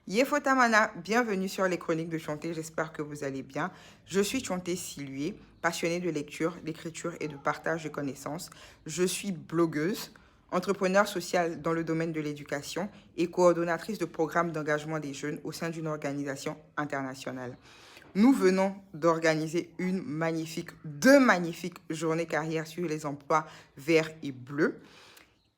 Yefotamana, bienvenue sur les chroniques de Chonté, j'espère que vous allez bien. Je suis Chonté Silué, passionnée de lecture, d'écriture et de partage de connaissances. Je suis blogueuse, entrepreneur social dans le domaine de l'éducation et coordonnatrice de programmes d'engagement des jeunes au sein d'une organisation internationale. Nous venons d'organiser deux magnifiques journées carrière sur les emplois verts et bleus.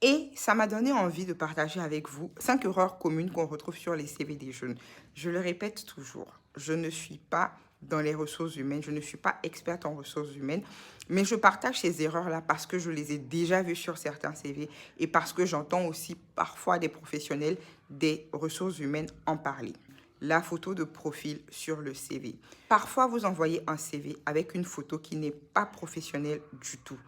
Et ça m'a donné envie de partager avec vous 5 erreurs communes qu'on retrouve sur les CV des jeunes. Je le répète toujours, je ne suis pas dans les ressources humaines, je ne suis pas experte en ressources humaines, mais je partage ces erreurs-là parce que je les ai déjà vues sur certains CV et parce que j'entends aussi parfois des professionnels des ressources humaines en parler. La photo de profil sur le CV. Parfois, vous envoyez un CV avec une photo qui n'est pas professionnelle du tout.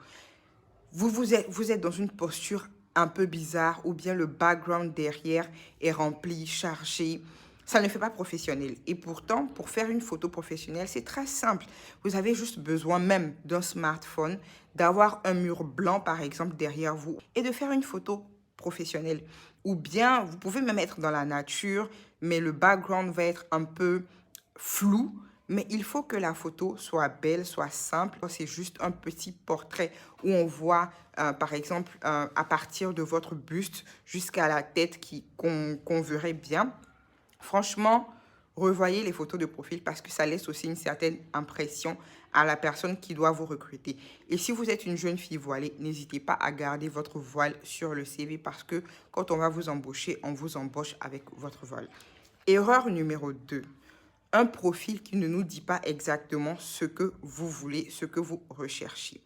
Vous êtes dans une posture un peu bizarre ou bien le background derrière est rempli, chargé. Ça ne fait pas professionnel. Et pourtant, pour faire une photo professionnelle, c'est très simple. Vous avez juste besoin même d'un smartphone, d'avoir un mur blanc, par exemple, derrière vous et de faire une photo professionnelle. Ou bien, vous pouvez même être dans la nature, mais le background va être un peu flou, mais il faut que la photo soit belle, soit simple. C'est juste un petit portrait où on voit, par exemple, à partir de votre buste jusqu'à la tête qu'on verrait bien. Franchement, revoyez les photos de profil parce que ça laisse aussi une certaine impression à la personne qui doit vous recruter. Et si vous êtes une jeune fille voilée, n'hésitez pas à garder votre voile sur le CV parce que quand on va vous embaucher, on vous embauche avec votre voile. Erreur numéro 2. Un profil qui ne nous dit pas exactement ce que vous voulez, ce que vous recherchez.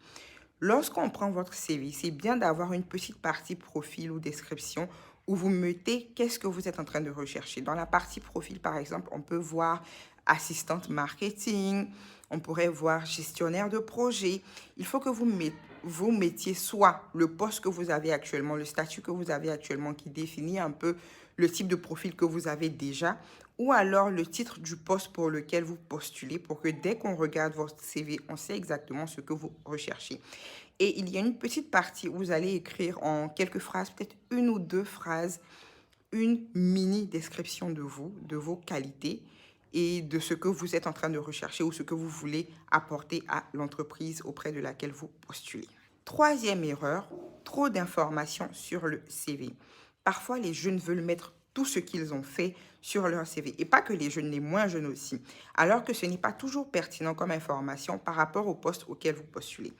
Lorsqu'on prend votre CV, c'est bien d'avoir une petite partie profil ou description où vous mettez qu'est-ce que vous êtes en train de rechercher. Dans la partie profil, par exemple, on peut voir assistante marketing, on pourrait voir gestionnaire de projet. Il faut que vous mettiez soit le poste que vous avez actuellement, le statut que vous avez actuellement qui définit un peu le type de profil que vous avez déjà, ou alors le titre du poste pour lequel vous postulez pour que dès qu'on regarde votre CV, on sait exactement ce que vous recherchez. Et il y a une petite partie où vous allez écrire en quelques phrases, peut-être une ou deux phrases, une mini description de vous, de vos qualités et de ce que vous êtes en train de rechercher ou ce que vous voulez apporter à l'entreprise auprès de laquelle vous postulez. Troisième erreur, trop d'informations sur le CV. Parfois, les jeunes veulent mettre tout ce qu'ils ont fait sur leur CV. Et pas que les jeunes, les moins jeunes aussi. Alors que ce n'est pas toujours pertinent comme information par rapport au poste auquel vous postulez.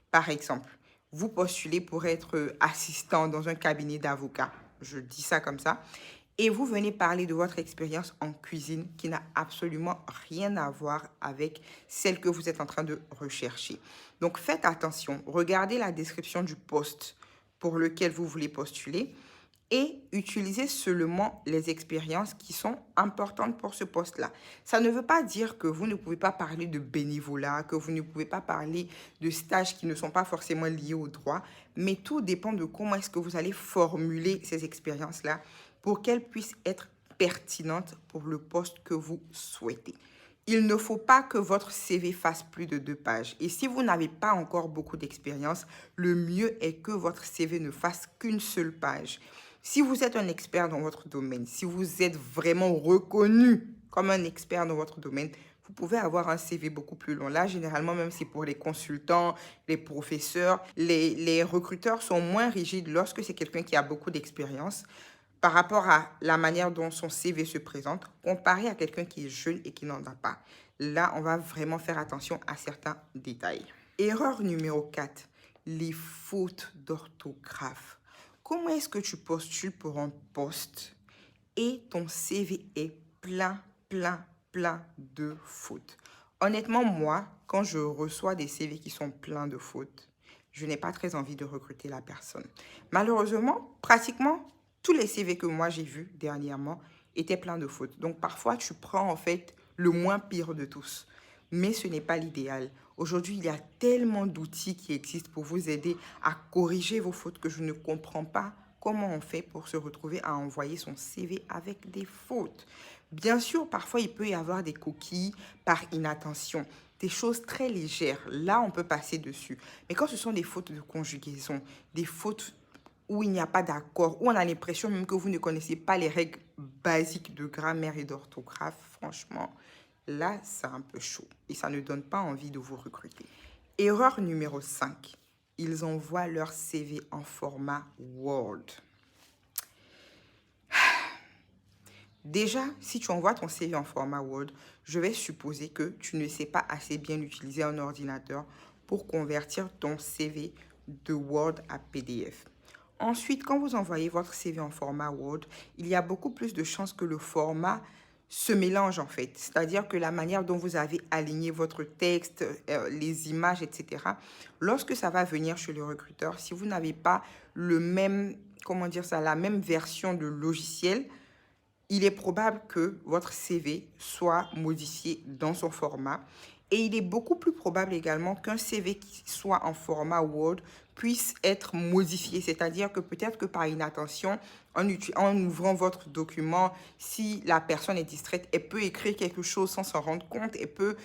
Par exemple, vous postulez pour être assistant dans un cabinet d'avocat. Je dis ça comme ça. Et vous venez parler de votre expérience en cuisine qui n'a absolument rien à voir avec celle que vous êtes en train de rechercher. Donc faites attention, regardez la description du poste pour lequel vous voulez postuler et utilisez seulement les expériences qui sont importantes pour ce poste-là. Ça ne veut pas dire que vous ne pouvez pas parler de bénévolat, que vous ne pouvez pas parler de stages qui ne sont pas forcément liés au droit, mais tout dépend de comment est-ce que vous allez formuler ces expériences-là pour qu'elles puissent être pertinentes pour le poste que vous souhaitez. Il ne faut pas que votre CV fasse plus de 2 pages. Et si vous n'avez pas encore beaucoup d'expérience, le mieux est que votre CV ne fasse qu'une seule page. Si vous êtes un expert dans votre domaine, si vous êtes vraiment reconnu comme un expert dans votre domaine, vous pouvez avoir un CV beaucoup plus long. Là, généralement, même c'est pour les consultants, les professeurs, les recruteurs sont moins rigides lorsque c'est quelqu'un qui a beaucoup d'expérience par rapport à la manière dont son CV se présente, comparé à quelqu'un qui est jeune et qui n'en a pas. Là, on va vraiment faire attention à certains détails. Erreur numéro 4, les fautes d'orthographe. Comment est-ce que tu postules pour un poste et ton CV est plein de fautes? Honnêtement, moi, quand je reçois des CV qui sont pleins de fautes, je n'ai pas très envie de recruter la personne. Malheureusement, pratiquement tous les CV que moi j'ai vus dernièrement étaient pleins de fautes. Donc parfois, tu prends en fait le moins pire de tous. Mais ce n'est pas l'idéal. Aujourd'hui, il y a tellement d'outils qui existent pour vous aider à corriger vos fautes que je ne comprends pas comment on fait pour se retrouver à envoyer son CV avec des fautes. Bien sûr, parfois, il peut y avoir des coquilles par inattention, des choses très légères. Là, on peut passer dessus. Mais quand ce sont des fautes de conjugaison, des fautes où il n'y a pas d'accord, où on a l'impression même que vous ne connaissez pas les règles basiques de grammaire et d'orthographe, franchement, là, c'est un peu chaud et ça ne donne pas envie de vous recruter. Erreur numéro 5. Ils envoient leur CV en format Word. Déjà, si tu envoies ton CV en format Word, je vais supposer que tu ne sais pas assez bien utiliser un ordinateur pour convertir ton CV de Word à PDF. Ensuite, quand vous envoyez votre CV en format Word, il y a beaucoup plus de chances que le format se mélange en fait. C'est-à-dire que la manière dont vous avez aligné votre texte, les images, etc., lorsque ça va venir chez le recruteur, si vous n'avez pas le même, comment dire ça, la même version de logiciel, il est probable que votre CV soit modifié dans son format. Et il est beaucoup plus probable également qu'un CV qui soit en format Word puisse être modifié. C'est-à-dire que peut-être que par inattention, en ouvrant votre document, si la personne est distraite, elle peut écrire quelque chose sans s'en rendre compte, elle peut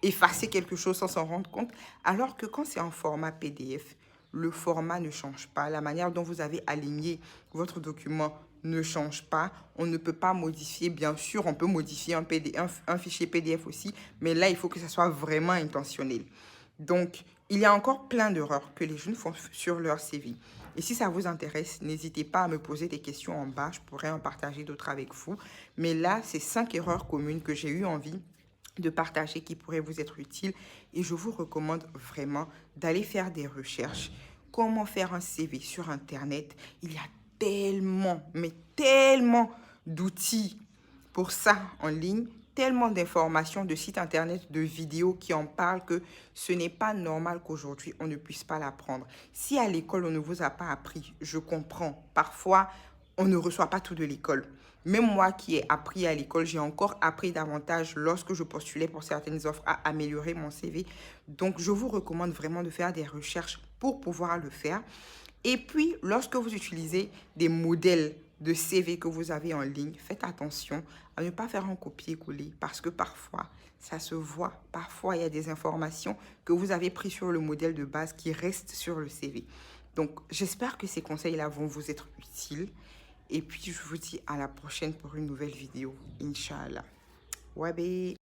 effacer quelque chose sans s'en rendre compte. Alors que quand c'est en format PDF, le format ne change pas. La manière dont vous avez aligné votre document ne change pas. On ne peut pas modifier. Bien sûr, on peut modifier un fichier PDF aussi, mais là, il faut que ça soit vraiment intentionnel. Donc, il y a encore plein d'erreurs que les jeunes font sur leur CV. Et si ça vous intéresse, n'hésitez pas à me poser des questions en bas. Je pourrais en partager d'autres avec vous. Mais là, c'est 5 erreurs communes que j'ai eu envie de partager qui pourraient vous être utiles. Et je vous recommande vraiment d'aller faire des recherches. Comment faire un CV sur Internet? Il y a tellement, mais tellement d'outils pour ça en ligne, tellement d'informations, de sites Internet, de vidéos qui en parlent que ce n'est pas normal qu'aujourd'hui on ne puisse pas l'apprendre. Si à l'école on ne vous a pas appris, je comprends. Parfois, on ne reçoit pas tout de l'école. Même moi qui ai appris à l'école, j'ai encore appris davantage lorsque je postulais pour certaines offres à améliorer mon CV. Donc, je vous recommande vraiment de faire des recherches pour pouvoir le faire. Et puis, lorsque vous utilisez des modèles de CV que vous avez en ligne, faites attention à ne pas faire un copier-coller parce que parfois, ça se voit. Parfois, il y a des informations que vous avez prises sur le modèle de base qui restent sur le CV. Donc, j'espère que ces conseils-là vont vous être utiles. Et puis, je vous dis à la prochaine pour une nouvelle vidéo. Inch'Allah. Wabi.